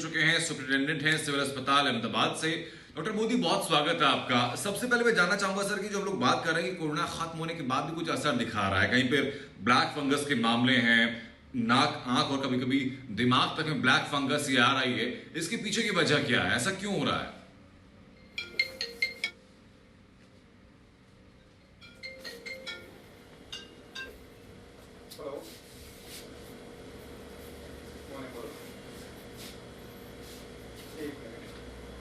चुके हैं, सुपरिटेंडेंट हैं सिविल अस्पताल अहमदाबाद से। डॉक्टर मोदी, बहुत स्वागत है आपका। सबसे पहले मैं जानना चाहूंगा सर कि जो हम लोग बात कर रहे हैं कि कोरोना खत्म होने के बाद भी कुछ असर दिखा रहा है, कहीं पर ब्लैक फंगस के मामले हैं, नाक, आंख और कभी कभी दिमाग तक में ब्लैक फंगस ये आ रही है, इसके पीछे की वजह क्या है, ऐसा क्यों हो रहा है?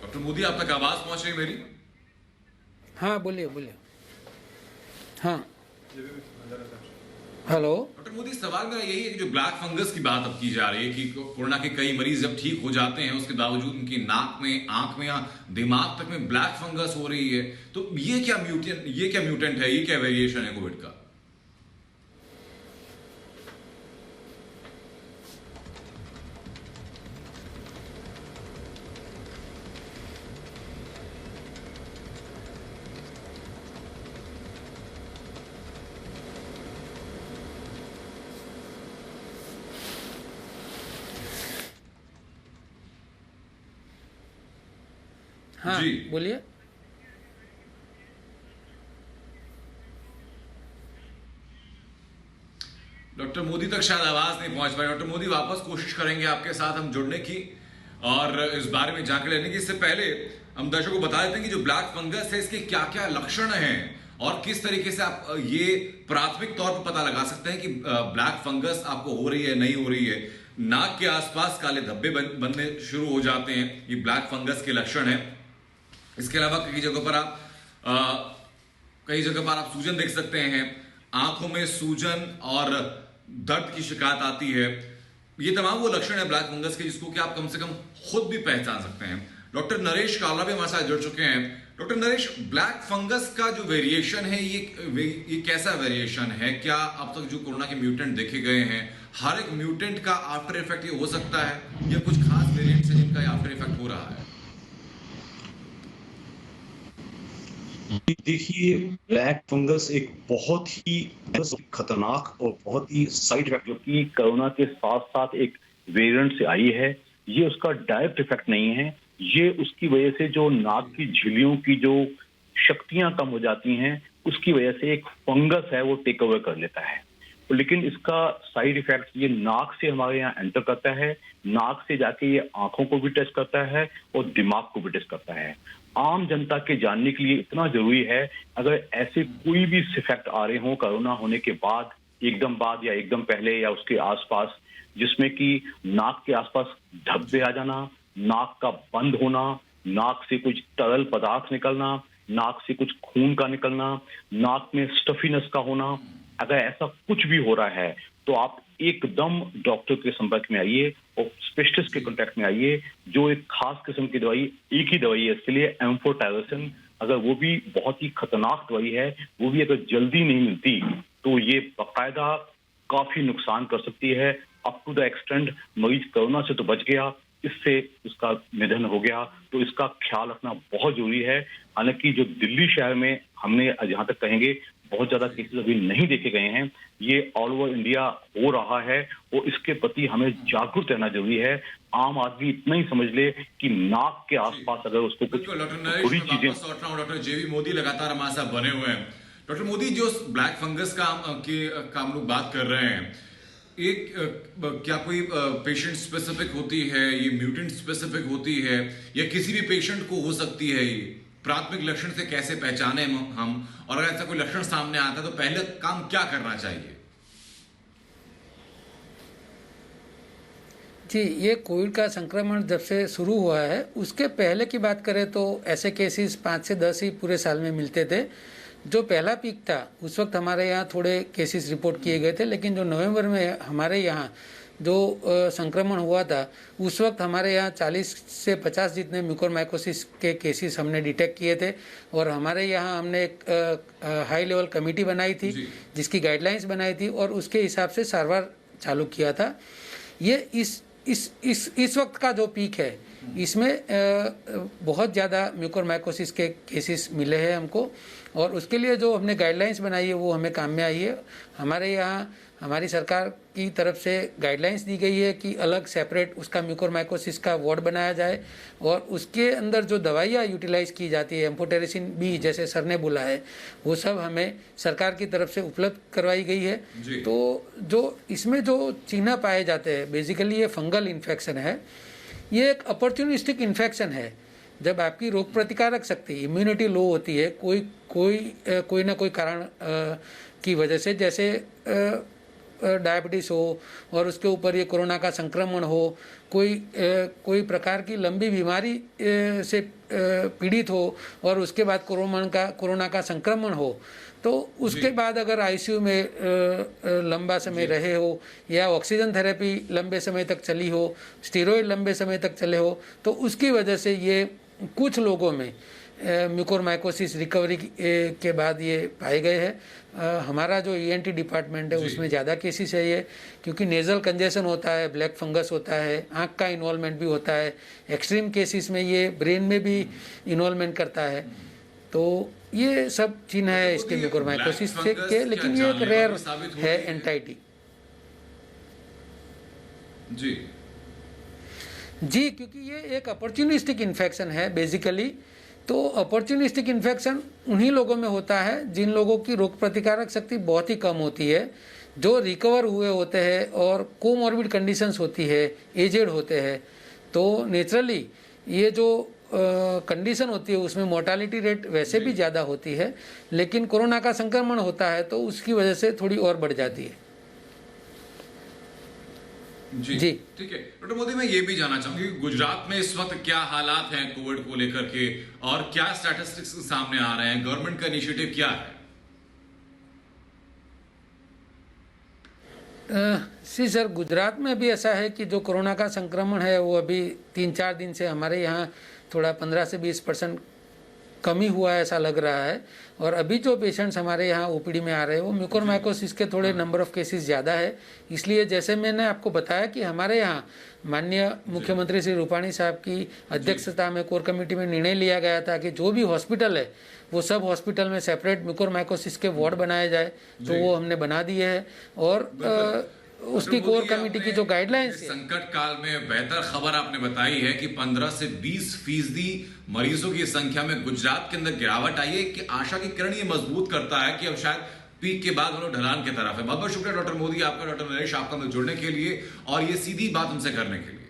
डॉक्टर मोदी, आप तक आवाज पहुंच रही है मेरी? हाँ, बोलिए बोलिए। हाँ, हेलो। डॉक्टर मोदी, सवाल मेरा यही है कि जो ब्लैक फंगस की बात अब की जा रही है कि कोरोना के कई मरीज जब ठीक हो जाते हैं उसके बावजूद उनकी नाक में, आंख में या दिमाग तक में ब्लैक फंगस हो रही है, तो ये क्या म्यूटेंट है, ये क्या वेरिएशन है कोविड का? हाँ, जी बोलिए। डॉक्टर मोदी तक शायद आवाज नहीं पहुंच पाई। डॉक्टर मोदी, वापस कोशिश करेंगे आपके साथ हम जुड़ने की और इस बारे में जानकारी लेने की। इससे पहले हम दर्शकों को बता देते हैं कि जो ब्लैक फंगस है इसके क्या क्या लक्षण हैं और किस तरीके से आप ये प्राथमिक तौर पर पता लगा सकते हैं कि ब्लैक फंगस आपको हो रही है, नहीं हो रही है। नाक के आसपास काले धब्बे बनने शुरू हो जाते हैं, ये ब्लैक फंगस के लक्षण है। इसके अलावा कई जगह पर आप सूजन देख सकते हैं, आंखों में सूजन और दर्द की शिकायत आती है। ये तमाम वो लक्षण है ब्लैक फंगस के जिसको कि आप कम से कम खुद भी पहचान सकते हैं। डॉक्टर नरेश काला भी हमारे साथ जुड़ चुके हैं। डॉक्टर नरेश, ब्लैक फंगस का जो वेरिएशन है ये कैसा वेरिएशन है? क्या अब तक जो कोरोना के म्यूटेंट देखे गए हैं, हर एक म्यूटेंट का आफ्टर इफेक्ट ये हो सकता है या कुछ खास वेरिएंट्स हैं जिनका आफ्टर इफेक्ट हो रहा है? देखिए, ब्लैक फंगस एक बहुत ही खतरनाक और बहुत ही साइड इफेक्ट जो कि कोरोना के साथ साथ एक वेरिएंट से आई है, ये उसका डायरेक्ट इफेक्ट नहीं है। ये उसकी वजह से जो नाक की झिल्लियों की जो शक्तियां कम हो जाती हैं, उसकी वजह से एक फंगस है वो टेक ओवर कर लेता है। लेकिन इसका साइड इफेक्ट ये नाक से हमारे यहाँ एंटर करता है, नाक से जाके ये आंखों को भी टच करता है और दिमाग को भी टच करता है। आम जनता के जानने के लिए इतना जरूरी है, अगर ऐसे कोई भी इफेक्ट आ रहे हों कोरोना होने के बाद, एकदम बाद या एकदम पहले या उसके आसपास, जिसमें कि नाक के आसपास धब्बे आ जाना, नाक का बंद होना, नाक से कुछ तरल पदार्थ निकलना, नाक से कुछ खून का निकलना, नाक में स्टफीनेस का होना, अगर ऐसा कुछ भी हो रहा है तो आप एकदम डॉक्टर के संपर्क में आइए और स्पेशलिस्ट के कांटेक्ट में आइए। जो एक खास किस्म की दवाई, एक ही दवाई है इसके लिए, एम्फोटेरेसिन, अगर वो भी बहुत ही खतरनाक दवाई है, वो भी अगर जल्दी नहीं मिलती तो ये बाकायदा काफी नुकसान कर सकती है। अप टू द एक्सटेंड मरीज कोरोना से तो बच गया, इससे उसका निधन हो गया, तो इसका ख्याल रखना बहुत जरूरी है। हालांकि जो दिल्ली शहर में हमने जहां तक कहेंगे बहुत ज्यादा केसेस अभी नहीं देखे गए हैं, ये ऑल ओवर इंडिया हो रहा है और इसके प्रति हमें जागरूक रहना जरूरी है। आम आदमी इतना ही समझ ले कि नाक के आसपास अगर उसको कुछ बुरी चीजें। डॉक्टर जेवी मोदी लगातार हमारे साथ बने हुए हैं। डॉक्टर मोदी, जो ब्लैक फंगस का हम लोग बात कर रहे हैं, क्या कोई पेशेंट स्पेसिफिक होती है, ये म्यूटेंट स्पेसिफिक होती है या किसी भी पेशेंट को हो सकती है? ये प्राथमिक लक्षण से कैसे पहचाने हम, और अगर ऐसा कोई लक्षण सामने आता है तो पहले काम क्या करना चाहिए? जी, ये कोविड का संक्रमण जब से शुरू हुआ है उसके पहले की बात करें तो ऐसे केसेस 5 से 10 ही पूरे साल में मिलते थे। जो पहला पीक था उस वक्त हमारे यहाँ थोड़े केसेस रिपोर्ट किए गए थे, लेकिन जो नवंबर में हमारे यहाँ जो संक्रमण हुआ था उस वक्त हमारे यहाँ 40 से 50 जितने म्यूकोरमाइकोसिस के केसेस हमने डिटेक्ट किए थे। और हमारे यहाँ हमने एक हाई लेवल कमेटी बनाई थी जिसकी गाइडलाइंस बनाई थी और उसके हिसाब से सारवार चालू किया था। ये इस वक्त का जो पीक है इसमें बहुत ज़्यादा म्यूकोरमाइकोसिस के केसेस मिले हैं हमको, और उसके लिए जो हमने गाइडलाइंस बनाई है वो हमें काम में आई है। हमारे यहाँ हमारी सरकार की तरफ से गाइडलाइंस दी गई है कि अलग सेपरेट उसका म्यूकोरमाइकोसिस का वार्ड बनाया जाए और उसके अंदर जो दवाइयाँ यूटिलाइज की जाती है एम्फोटेरिसिन बी जैसे सर ने बोला है वो सब हमें सरकार की तरफ से उपलब्ध करवाई गई है। तो जो इसमें जो चिन्ह पाए जाते हैं बेसिकली ये फंगल इन्फेक्शन है, ये एक अपॉर्चुनिस्टिक इन्फेक्शन है। जब आपकी रोग प्रतिकारक शक्ति इम्यूनिटी लो होती है कोई ना कोई कारण की वजह से, जैसे डायबिटीज़ हो और उसके ऊपर ये कोरोना का संक्रमण हो, कोई प्रकार की लंबी बीमारी से पीड़ित हो और उसके बाद कोरोना का संक्रमण हो, तो उसके बाद अगर आईसीयू में लंबा समय रहे हो या ऑक्सीजन थेरेपी लंबे समय तक चली हो, स्टेरॉयड लंबे समय तक चले हो, तो उसकी वजह से ये कुछ लोगों में म्यूकोरमाइकोसिस रिकवरी के बाद ये पाए गए हैं। हमारा जो ईएनटी डिपार्टमेंट है उसमें ज़्यादा केसेस है ये, क्योंकि नेज़ल कंजेशन होता है, ब्लैक फंगस होता है, आँख का इन्वॉल्वमेंट भी होता है, एक्सट्रीम केसेस में ये ब्रेन में भी इन्वॉल्वमेंट करता है। तो ये सब चिन्ह है इसके म्यूकोरमाइकोसिस के, लेकिन ये एक रेयर है एंटाइटी। जी, क्योंकि ये एक अपॉर्चुनिस्टिक इन्फेक्शन है बेसिकली। तो अपॉर्चुनिस्टिक इन्फेक्शन उन्हीं लोगों में होता है जिन लोगों की रोग प्रतिकारक शक्ति बहुत ही कम होती है, जो रिकवर हुए होते हैं और कोमॉर्बिड कंडीशंस होती है, एजेड होते हैं। तो नेचुरली ये जो कंडीशन होती है उसमें मोर्टालिटी रेट वैसे भी ज़्यादा होती है, लेकिन कोरोना का संक्रमण होता है तो उसकी वजह से थोड़ी और बढ़ जाती है। जी ठीक है। डॉक्टर मोदी, मैं ये भी जानना चाहूंगी गुजरात में इस वक्त क्या हालात हैं कोविड को लेकर के और क्या स्टैटिस्टिक्स सामने आ रहे हैं, गवर्नमेंट का इनिशिएटिव क्या है? सर, गुजरात में भी ऐसा है कि जो कोरोना का संक्रमण है वो अभी 3-4 दिन से हमारे यहाँ थोड़ा 15 से 20% कमी हुआ है ऐसा लग रहा है। और अभी जो पेशेंट्स हमारे यहाँ ओपीडी में आ रहे हैं वो म्यूकोरमाइकोसिस के थोड़े नंबर ऑफ केसेस ज़्यादा है। इसलिए जैसे मैंने आपको बताया कि हमारे यहाँ माननीय मुख्यमंत्री श्री रूपाणी साहब की अध्यक्षता में कोर कमेटी में निर्णय लिया गया था कि जो भी हॉस्पिटल है वो सब हॉस्पिटल में सेपरेट म्यूकोरमाइकोसिस के वार्ड बनाए जाए, तो वो हमने बना दिए हैं। और उसकी कोर कमेटी की जो गाइडलाइंस है, संकट काल में बेहतर खबर आपने बताई है कि 15 से 20% मरीजों की संख्या में गुजरात के अंदर गिरावट आई है, कि आशा की किरण ये मजबूत करता है कि अब शायद पीक के बाद हम लोग ढलान की तरफ है। बहुत बहुत शुक्रिया डॉक्टर मोदी आपका, डॉक्टर नरेश आपका जुड़ने के लिए और ये सीधी बात हमसे करने के लिए।